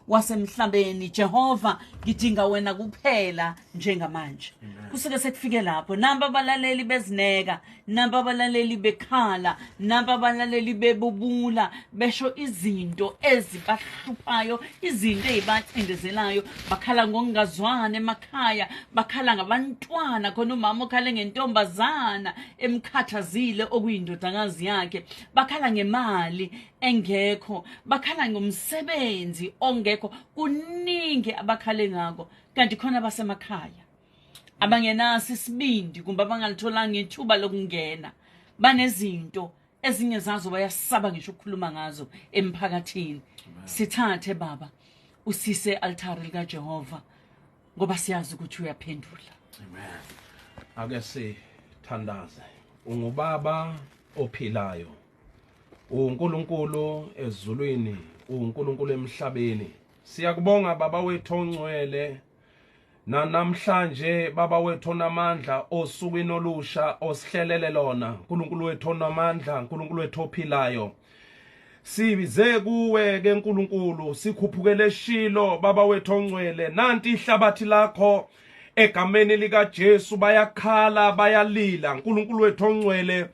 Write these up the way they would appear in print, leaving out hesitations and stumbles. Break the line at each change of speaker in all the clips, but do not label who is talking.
wasemhlabeni. Jehova, ngidinga wena kuphela njengamanje. Kusuke sekufike lapho, namba abalaleli bezineka, namba abalaleli bekhala, namba abalaleli bebubula, besho izinto ezibahluphayo, izinto ezibathindezelayo, bakhala ngokungazwana emakhaya, bakhala ngabantwana, khona umama okhale ngentombazana emkhathazile okuyindodakazi yakhe, bakhala ngemali engekho, bakhala ngomsebenzi ongekho, kuningi abakhale ngako. Kanti khona basemakhaya abangenasi isibindi kumbe abangalitholanga ithuba lokungena, banezinto ezinye zazo bayasaba ngisho ukukhuluma ngazo emphakathini. Sithathe baba usise altare lika Jehova ngoba siyazi ukuthi uyaphendula.
Amen. Ake sithandaze. Ungubaba ophilayo, uNkulunkulu ezulwini, uNkulunkulu emhlabeni. Siyakubonga baba wethu ongcwele, namhlanje baba wethu onamandla, osukwini olusha osihlelele lona. Nkulunkulu wethu onamandla, Nkulunkulu wethu ophilayo, sibize kuwe ke Nkulunkulu, sikhuphukele Shilo baba wethu ongcwele. Nanti ihlabathi lakho egameni lika Jesu bayakhala bayalila. Nkulunkulu wethu ongcwele,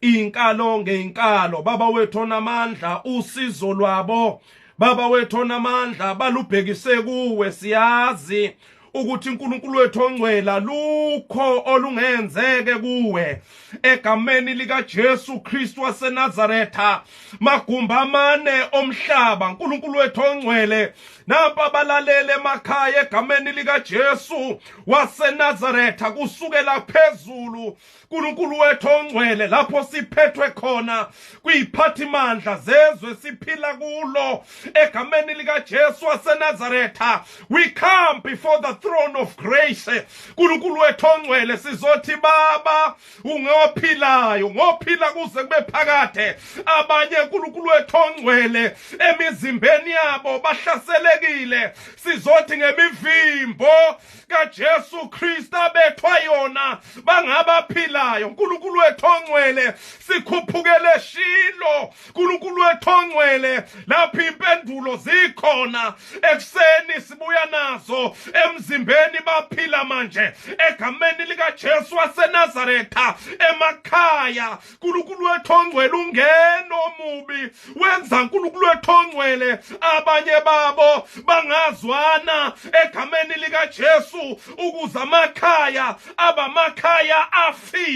inkalo ngeinkalo baba wethu onamandla, usizo lwabo baba wethu onamandla balubhekise kuwe. Siyazi ukuthi uNkulunkulu wethu ongcwele lukho olungenzeke kuwe. Egameni lika Jesu Kristu waseNazaretha, magumba amane omhlaba uNkulunkulu wethu ongcwele nampa balalele emakhaya egameni lika Jesu waseNazaretha, kusukela phezulu uNkulunkulu wethu ongcwele lapho siphethwe khona kuyiphathimandla zezwe siphila kulo. Egameni lika Jesu waseNazaretha, we come before the throne of grace. uNkulunkulu wethu ongcwele, sizothi baba ungophilayo, ngophila kuze kube phakade. Abanye uNkulunkulu wethu ongcwele emizimbeni yabo bahlaselekile, sizothi ngemivimbo kaJesu Kristu abethwa yona bangabaphila. uNkulunkulu wethu ongcwele, sikhuphukele Shilo uNkulunkulu wethu ongcwele lapho impendulo zikhona. Ekseni sibuya nazo emzimbeni baphila manje egameni lika Jesu waseNazaretha. Emakhaya uNkulunkulu wethu ongcwele ungeno omubi wenza uNkulunkulu wethu ongcwele abanye babo bangazwana egameni lika Jesu ukuze amakhaya abamakhaya afile.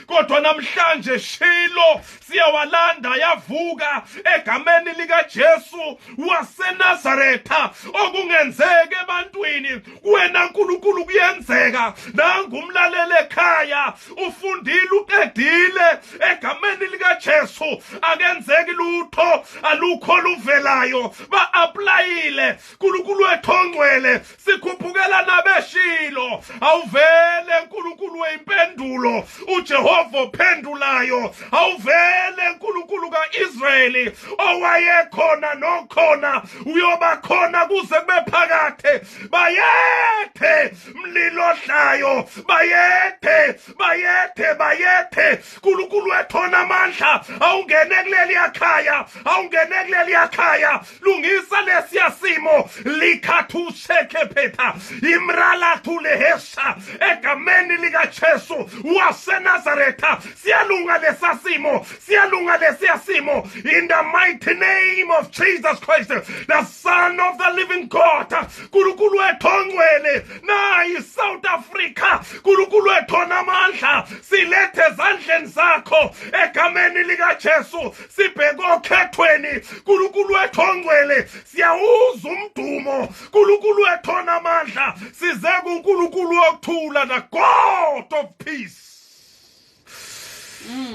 Kodwa namhlanje Shilo siyawalanda yavuka egameni lika Jesu waseNazaretha. Okungenzeka ebantwini wena uNkulunkulu kuyenzeka. Nangumlaleli ekhaya ufundile uqedile egameni lika Jesu, akenzeki lutho alukho luvelayo, ba-applyile. uNkulunkulu wethu ongcwele, sikhuphukela nabeshilo. Awuvele uNkulunkulu wempendulo, uJehova ophendulayo. Awuvele uNkulunkulu kaIsrayeli owayekhona nokhona uyoba khona kuze kube phakade. Bayethe mlilo hlayo, bayethe bayethe bayethe. uNkulunkulu wethu onamandla, awungene kuleli yakhaya, awungene kuleli yakhaya. Lungisa lesiya simo likhathu sheke phetha imrala tulehesha egameni lika Jesu waseNazaretha. Siyalunga lesasimo, siyalunga lesiyasimo in the mighty name of Jesus Christ, the Son of the living God. uNkulunkulu wethu ongcwele, nayi South Africa uNkulunkulu wethu onamandla, silethe ezandleni zakho egameni lika Jesu. Sibheke okhethweni uNkulunkulu wethu ongcwele, siyawuza umdumo uNkulunkulu wethu onamandla. Size kuNkulunkulu wokuthula, the God of peace.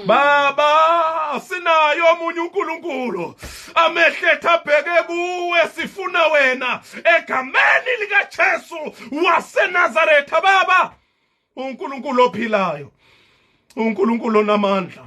Baba sinayo omunye uNkulunkulu, amehletha abheke kuwe, sifuna wena egameni lika Jesu waseNazaretha. Baba uNkulunkulu ophilayo, uNkulunkulu onamandla,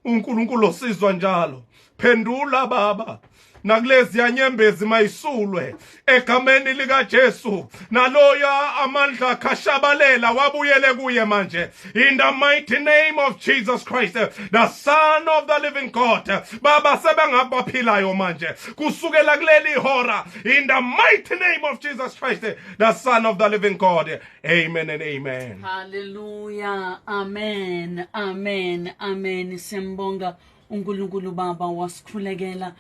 uNkulunkulu osizwa njalo, phendula baba nakulezi yanyembezi mayisulwe egameni lika Jesu naloya amandla khashabalela wabuyele kuye manje in the mighty name of Jesus Christ the Son of the living God. Baba sebengabaphilayo manje kusukela kuleli hora in the mighty name of Jesus Christ the Son of the living God. Amen and amen.
Hallelujah. Amen. Amen. Amen. Siyambonga uNkulunkulu Baba wasikhulekela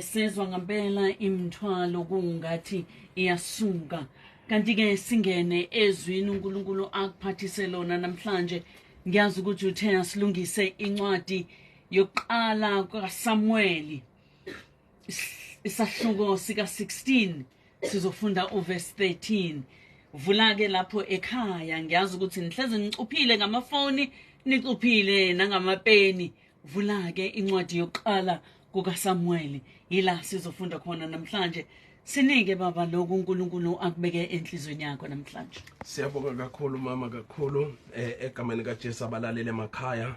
sizwa ngempela imithwalo kungathi iyasuka. Kanti ke singene ezwini uNkulunkulu akuphathise lona namhlanje. Ngiyazi ukuthi uthe asilungise incwadi yokuqala kaSamuel isahluko sika 16 sizofunda uverse 13. Vula ke lapho ekhaya ngiyazi ukuthi nihleze nicuphile ngamafoni nicuphile nangamapeni. Vula ke incwadi yokuqala kukaSamuel yila sizofunda khona namhlanje. Sinike baba lokhu uNkulunkulu akubeke enhlizweni yakho namhlanje.
Siyabonga kakhulu mama kakhulu egameni kaJesu abalalele emakhaya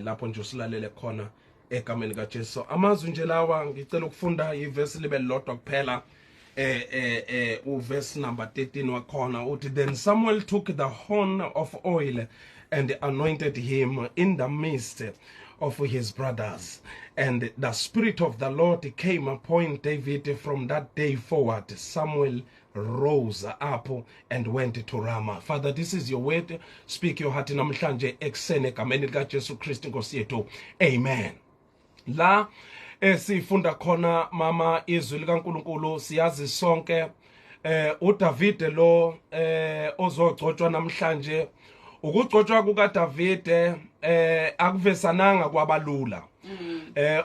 lapho nje usilalele khona egameni kaJesu. Amazwi nje lawa ngicela ukufunda iverse libe lodwa kuphela uverse number 13 wakhona uthi then Samuel took the horn of oil and anointed him in the midst of his brothers, and the Spirit of the Lord came upon David. From that day forward Samuel rose up and went to Ramah. Father, this is your word. Speak your heart namhlanje ekuseni egameni lika Jesu Kristu Nkosi yethu. Amen. La sifunda khona mama izwi likaNkulunkulu siyazi sonke uDavid lo ozogcotshwa namhlanje. Ukugcotshwa kukaDavid akuvesananga kwabalula.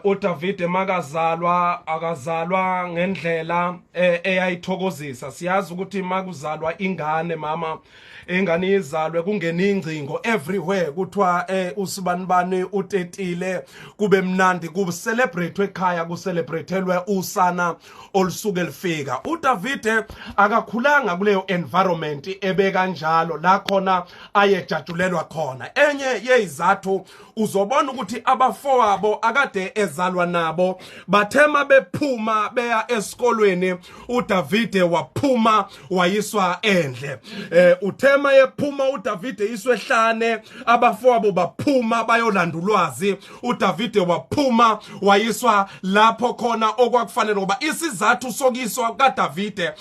uDavid makazalwa akazalwa ngendlela eyayithokozisa. Siyazi ukuthi makuzalwa ingane mama ingane izalwe kungena ingcingo everywhere kuthiwa usibanibani utetile kube mnandi ku celebrate ekhaya ku celebratelwe usana olusuke lifika. uDavid akakhulanga kuleyo environment ebeka njalo la khona ayejatshulelwa khona. Enye yezizathu uzobona ukuthi abafowabo akade ezalwa nabo bathema bephuma beya esikolweni uDavid waphuma wayiswa endle. Uthema yephuma uDavid iswe hlane abafowabo baphuma bayolanda ulwazi uDavid waphuma wayiswa lapho khona okwakufanele ngoba isizathu sokiswa kaDavid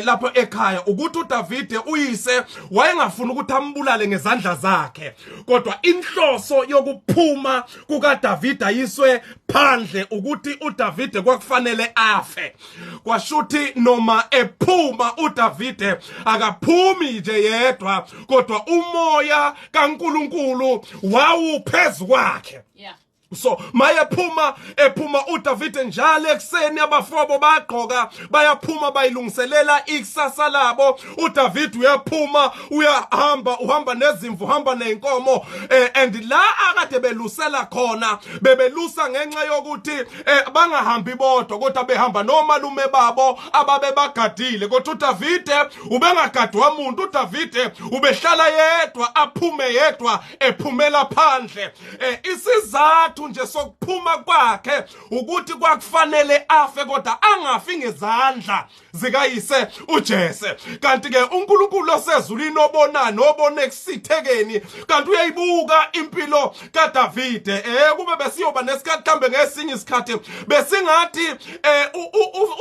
lapho ekhaya ukuthi uDavid uyise wayengafuna ukuthi ambulale ngezandla zakhe kodwa inhloso yokuphuma kukaDavid ayiswe phandle ukuthi uDavid kwakufanele afe. Kwashuthi noma ephuma uDavid akaphumi nje yedwa kodwa umoya kaNkulunkulu wawuphezu kwakhe. So ephuma uDavid njalo ekseni abafowabo bagqoka bayaphuma bayilungiselela ikusasa labo. uDavid uyaphuma uhamba nezimvu uhamba nenkomo and la akade belusela khona bebelusa ngenxa yokuthi bangahambi bodwa kodwa behamba nomalume babo ababe bagadile kodwa uDavid ubengagadwa umuntu. uDavid ubehlala yedwa aphume yedwa ephumela phandle. Isizathu nje sokuphuma kwakhe ukuthi kwakufanele afe kodwa angafi ngezandla zikayise uJese. Kanti ke uNkulunkulu osezulwini obonani obone ekusithekeni kanti uyayibuka impilo kaDavid. Kube besiyoba nesikhathi mhlambe ngesinye isikhathi besingathi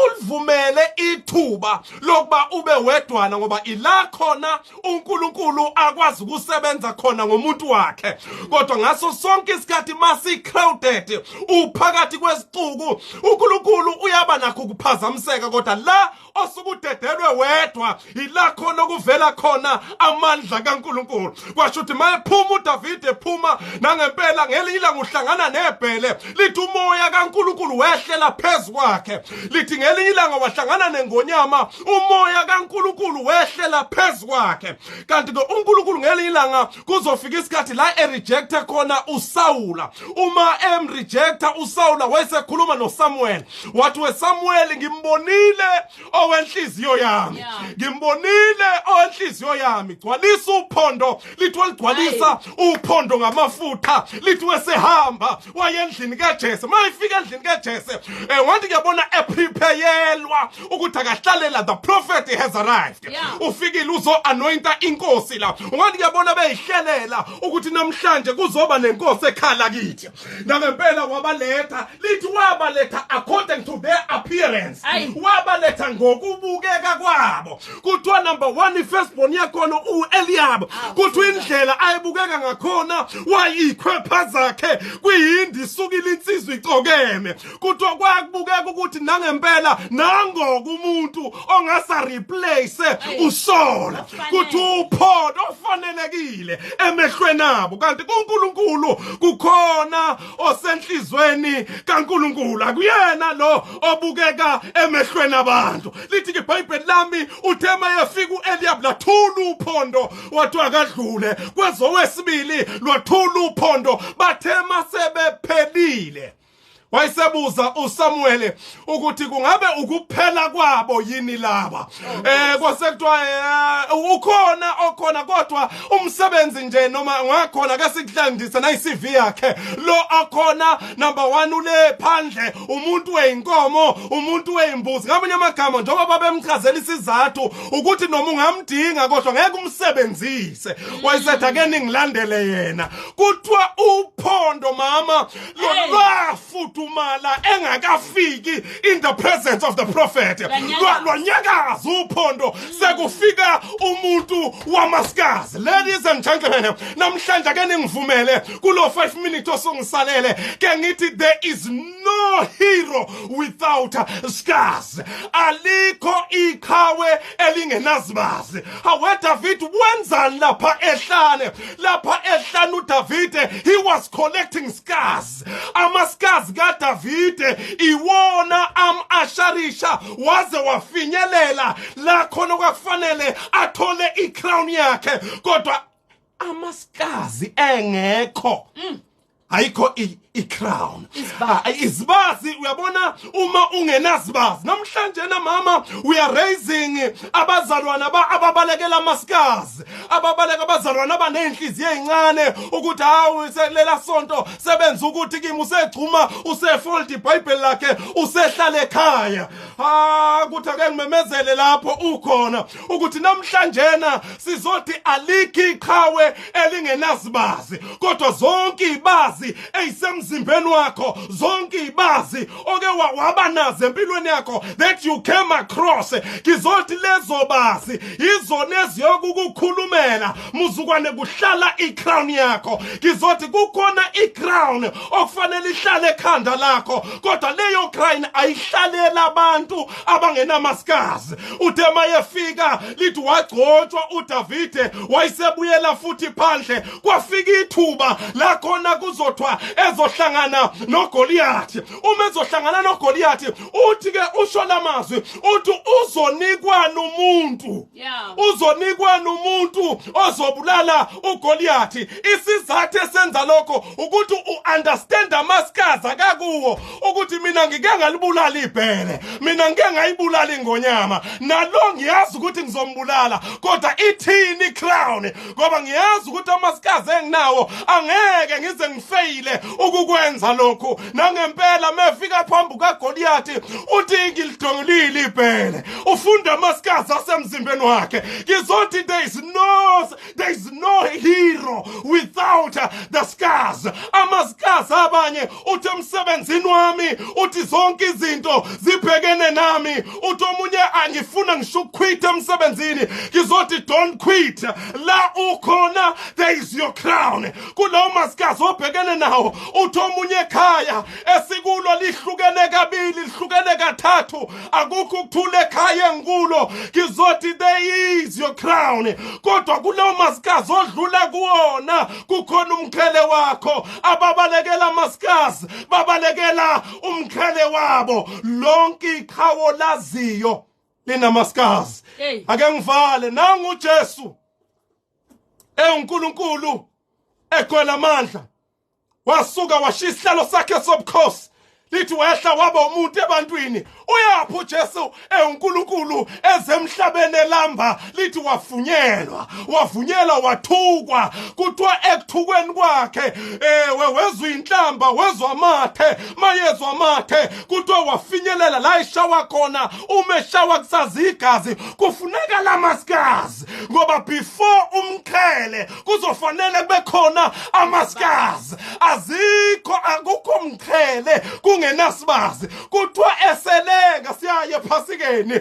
ulivumele ithuba lokuba ube wedwana ngoba ila khona uNkulunkulu akwazi ukusebenza khona ngomuntu wakhe. Kodwa ngaso sonke isikhathi crowded uphakathi kwesicuku uNkulunkulu uyaba nakho ukuphazamiseka kodwa la osukudedelwe wedwa ila khona okuvela khona amandla kaNkulunkulu. Kwashuthi mayephuma uDavid ephuma nangempela ngelila nguhlangana nebhele lithi umoya kaNkulunkulu wehlela phezu kwakhe. Lithi ngelilanga wahlangana nengonyama umoya kaNkulunkulu wehlela phezu kwakhe. Kanti ke uNkulunkulu ngelilanga kuzofika isikhathi la erejecta khona uSawula. Uma rejecta uSawula wayesekhuluma noSamuel wathi weSamuel ngimbonile owenhliziyo yami ngimbonile owenhliziyo yami gcwalisa uphondo lithi waligcwalisa uphondo ngamafutha lithi wesehamba waye endlini kaJese mayifika endlini kaJese wathi ngiyabona eprepayelwa ukuthi akahlalela the prophet has arrived ufikile uzo anointa inkosi la ungathi ngiyabona beyihlelela ukuthi namhlanje kuzoba nenkosi ekhala kithi ngempela wabaletha lithi wabaletha according to their appearance wabaletha ngokubukeka kwabo kuthiwa number 1 ifirstborn yakhona uEliab kuthiwa indlela ayebukeka ngakhona wayikhwepha zakhe kuyindi isukile insizwe icokeme kuthiwa kwakubukeka ukuthi nangempela nangoku umuntu ongasa replace uSola kuthi uphondo ofanelekile emehlweni abo kanti kuNkulunkulu kukhona osenhlizweni kaNkulunkulu akuyena lo obukeka emehlweni abantu lithi ke iBhayibheli lami uthema yefika uEliab lathula uphondo wathi akadlule kwezowesibili lwathula uphondo bathema sebephelile wayesebuza uSamuel ukuthi kungabe ukuphela kwabo yini laba kwasekuthiwa ukhona kodwa umsebenzi nje noma ngakhona ke sikuhlandisa na iCV yakhe lo akhona number 1 ule phandle umuntu weinkomo umuntu weimbuzi ngamanye amagama njengoba babemchazela isizathu ukuthi noma ungamdinga kodwa ngeke umsebenzise wayesetha ke ningilandele yena kuthiwa uphondo mama lo lwafuthi umala engakafiki in the presence of the prophet lwanyakaza uphondo sekufika umuntu wamasikazi ladies and gentlemen namhlanje ke ningivumele kulo 5 minutes osongisalele ke ngithi there is no hero without scars alikho iqhawe elingenazibazi hawe David wenzani lapha ehlane uDavid he was collecting scars ama-scars David iwona asharisha waze wafinyelela la khona kwakufanele athole icrown yakhe kodwa amaskazi engekho ayikho icrown izibazi uyabona uma ungenazibazi namhlanje na mama we are raising abazalwana ababalekela amaskazi ababaleka abazalwana abanenhliziyo ezincane ukuthi hawu lela sonto sebenza ukuthi kimi usegcuma usefold iBhayibheli lakhe usehlala ekhaya ukuthi ake ngimemezele lapho ukhona ukuthi namhlanje na sizothi alikho iqhawe elingenazibazi kodwa zonke ibazi eyisemzimbeni wakho zonke ibazi oke wabanazo empilweni yakho that you came across kizothi lezo bazi izona eziyokukhulumela muzukwane kuhlala icrown yakho kizothi kukhona icrown okufanele ihlale ekhanda lakho kodwa leyo crown ayihlalela abantu abangenamaskazi uthema yefika lithi wagcotshwa uDavid wayesebuyela futhi phandle kwafika ithuba la khona kuzothwa ezohlangana noGoliath uma ezohlangana noGoliath uthi ke usho lamazwi uthi uzonikwa umuntu ozobulala uGoliath isizathu esenza lokho ukuthi uunderstand amaskazi akakuwo ukuthi mina ngike ngalibulala ibhele mina ngike ngayibulala ingonyama nalo ngiyazi ukuthi ngizombulala kodwa ithini crown ngoba ngiyazi ukuthi amaskazi enginawo angeke ngize ngifeyile ukukwenza lokho nangempela mefika phambi kaGoliath uthi ngilidongolile ibhele ufunda amaskazi asemzimbeni wakhe kizothi there is no hero without the scars amaskazi abanye uthi emsebenzini wami uthi zonke izinto zibhekene nami uthi omunye angifuna ngishukwitha emsebenzini kizothi don't quit la ukhona there is your crown kulawo maskazi obhekene nawo uthi omunye ekhaya esikulo lihlukene kabili lihlukene kathathu akukho ukuthula ekhaya engikulo kizothi there is your crown kodwa kulowo maskazi odlula kuwona kukhona umkhele wakho ababalekela maskazi babalekela umkhele wabo lonke iqhawe laziyo linamaskazi ake ngivale nangu uJesu uNkulunkulu ekhona amandla wasuka washiya isihlalo sakhe sobukhosi lithi wehla waba umuntu ebantwini uyapho Jesu uNkulunkulu ezemhlabeni elamba lithi wavunyelwa wathukwa kuthiwa ekuthukweni kwakhe wezwa inhlamba wezwa amathe mayezwa amathe kuthiwa wafinyelela la ishawa khona umeshawa kusazi igazi kufuneka lamaskazi ngoba before umqhele kuzofanele kube khona amaskazi akukho umqhele kungenasibazi kuthiwa eselenga siyaye phasikeni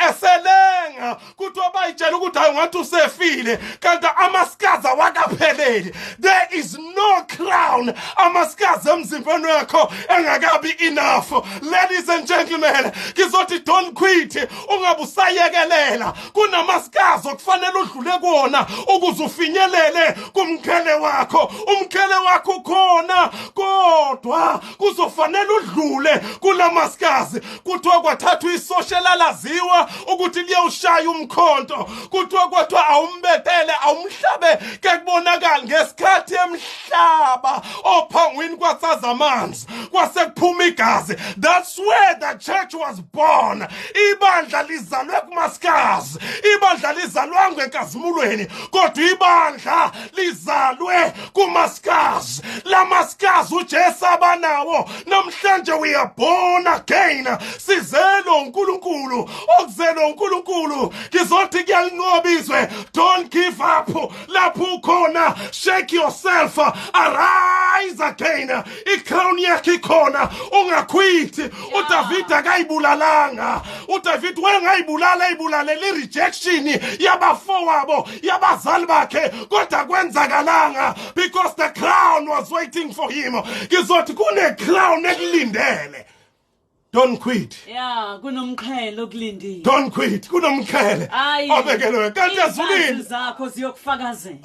eselenga kuthiwa bayitshela ukuthi ayingathi usefile kanti amaskazi awakapheleli there is no crown amaskazi emzimbeni wakho engakabi enough. Ladies and gentlemen, kizothi don't quit ungabusayekelela kunamaskazi okufanele udlule kuona ukuze ufinyelele kumkhele wakho umkhele wakho khona kodwa kuzofanele udlule kulamaskazi kuthiwa kwathathwa isosha lalaziwa ukuthi liyawushaya umkhonto kuthiwa kwathiwa awumbethele awumhlabe ke kubonakala ngesikhathi emhlaba ophangwini kwasaza amanzi kwasekuphuma igazi. That's where the church was born. Ibandla lizalwe kumaskazi ibandla lizalwa ngenkazimulweni kodwa ibandla lizalwe kumaskazi lamaskazi uJesu abanawo namhlanje we are born again sizelo uNkulunkulu okuzelo uNkulunkulu kizothi kuyalinqobizwe don't give up lapho ukhona shake yourself arise again icrown yakhe ikhona ungakhwithi uDavid akayibulalanga uDavid wengayibulala rejection yabafowabo yabazali bakhe kodwa kwenzakalanga because the crown was waiting for him kizothi kune crown ekulindele. Don't quit.
Yeah, kunomqhele okulindile.
Don't quit. Kunomqhele. Obekelwe kanti azulile.
Zakho ziyokufakazela.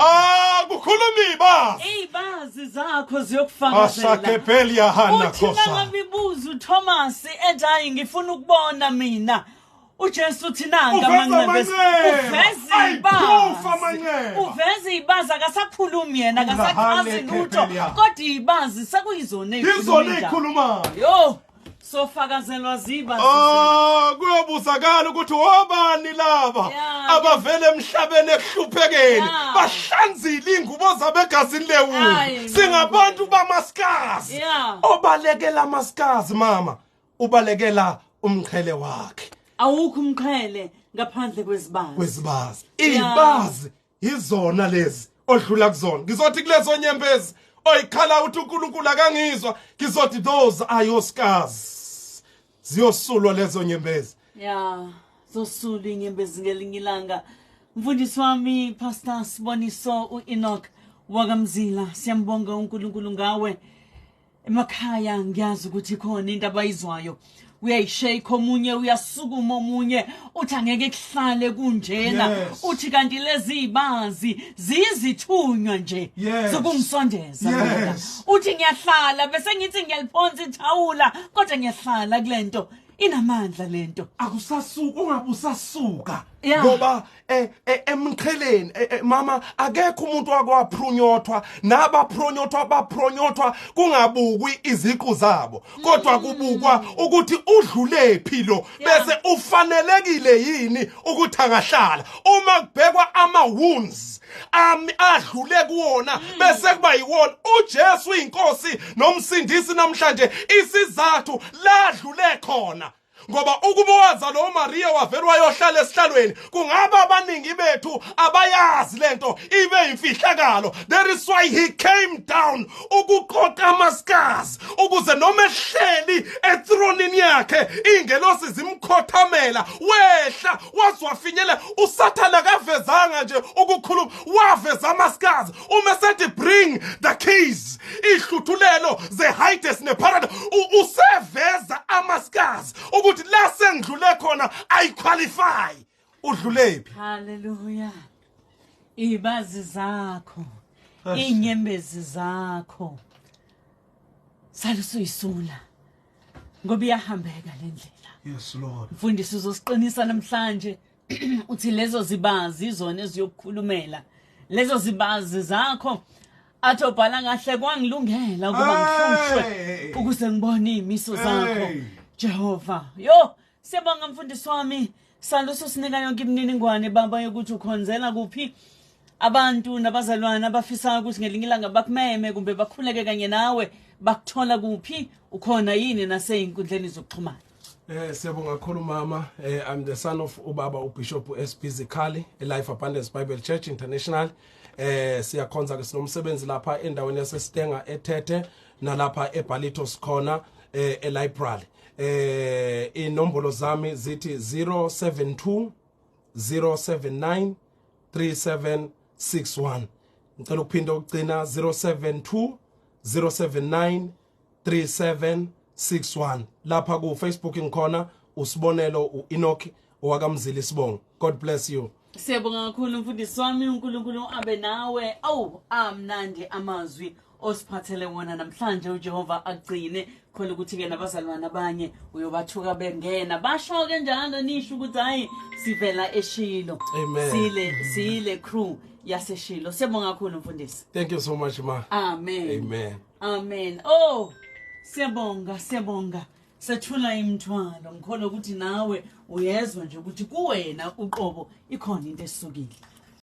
Kukhuluma ibazi.
Ibazi zakho ziyokufakazela.
Ashakepelia hana khosa.
Uthina ngamibuzo uThomas ethi ngifuna ukubona mina. uJesu uthi nanga manqebezi uveza ibazi uveza ibazi akasakhulumi yena akasachazi lutho kodwa ibazi sekuyizona
ikhulumayo
yo sofakazelwa ziba
kuyobuzakala ukuthi wobani laba abavele emhlabeni ekuhluphekeni bahlanzile ingubo zabo egazini lewulu singabantu bamaskazi obalekela amaskazi mama ubalekela umqhele wakhe
awukho umqhele ngaphandle kwezibazi
ibazi izona lezi odlula kuzona ngizothi kulezo nyembezi oyikhala uthi uNkulunkulu akangizwa ngizothi those are your scars ziyosulwa lezo nyembezi
zosulwa inyembezi ngelinye ilanga. Mfundisi wami Pastor Sbonelo uEnoch wakamzila siyambonga uNkulunkulu ngawe emakhaya ngiyazi ukuthi khona into abayizwayo uyayishake omunye uyasukuma omunye uthi angeke kuhlale kunjena uthi kanti lezi ibazi zizithunywa nje sokumsondeza uthi ngiyahlala bese ngithi ngiyaliphonsa ithawula kodwa ngiyahlala kulento inamandla lento
akusasuka ungabusasuka ngoba emqheleni mama akekho umuntu wakwaphrunyothwa nabaphrunyothwa baphrunyothwa kungabukwi iziqu zabo kodwa kubukwa ukuthi udlule philo bese ufanelekile yini ukuthi angahlala uma kubhekwa ama wounds adlule kuwona bese kuba yiwona uJesu inkosi nomsindisi namhlanje isizathu ladlule khona ngoba ukubuwaza lo Maria wavela wayohlala esihlalweni kungaba abaningi bethu abayazi lento ibe imfihlakalo. That is why he came down ukuqoqa amaskazi ukuze noma ehleli ethronini yakhe ingelosi zimkhothamela wehla wazwafinyela usathana kavezanga nje ukukhuluma waveza amaskazi uma sethi bring the keys ihluthulelo ze Hades ne paradise useveza amaskazi ukuthi la sengidlule khona I qualify udlulephi.
Hallelujah. Ibazi zakho inyembezi zakho salusuyisula ngoba iyahambeka lendlela.
Yes Lord.
Mfundisi uzosiqinisa namhlanje uthi lezo zibazi izona eziyokukhulumela lezo zibazi zakho athi obhala ngahle kwangilungela ukuba ngihlushwe ukuze ngibone imiso zakho Jehova yo Siyabonga mfundisi wami. Salo sosinika yonke imininingwane baba yokuthi ukhonzela kuphi abantu nabazalwane abafisa ukuthi ngelinye ilanga bakumeme kumbe bakhuleke kanye nawe bakuthola kuphi ukhona yini naseinkundleni zokuxhumana.
Siyabonga kakhulu mama. I'm the son of ubaba uBishop Sbonelo Life Abundance Bible Church International. Siyakhonza ke sinomsebenzi lapha endaweni yaseStenga eThethe nalapha eBalito sikhona library. Inombolo zami zithi 072 079 3761. Ngicela ukuphinda ukugcina 072 079 3761. Lapha ku Facebook ngikhona uSbonelo uEnoch owakamzila Sibongo. God bless you.
Siyabonga kakhulu mfundisi wami uNkulunkulu abe nawe. Amnandi amazwi osiphathele wona namhlanje uJehova agcine khona ukuthi ke nabazalwane abanye uyobathuka bengena basho ke njalo nisho ukuthi hayi sivela eShilo.
Amen.
Sile crew yaseShilo. Siyabonga kakhulu mfundisi.
Thank you so much ma.
Amen.
Amen.
Amen. Siyabonga. Sethula imithwalo ngikholwa ukuthi nawe uyezwa nje ukuthi kuwena uqobo ikhona into esukile.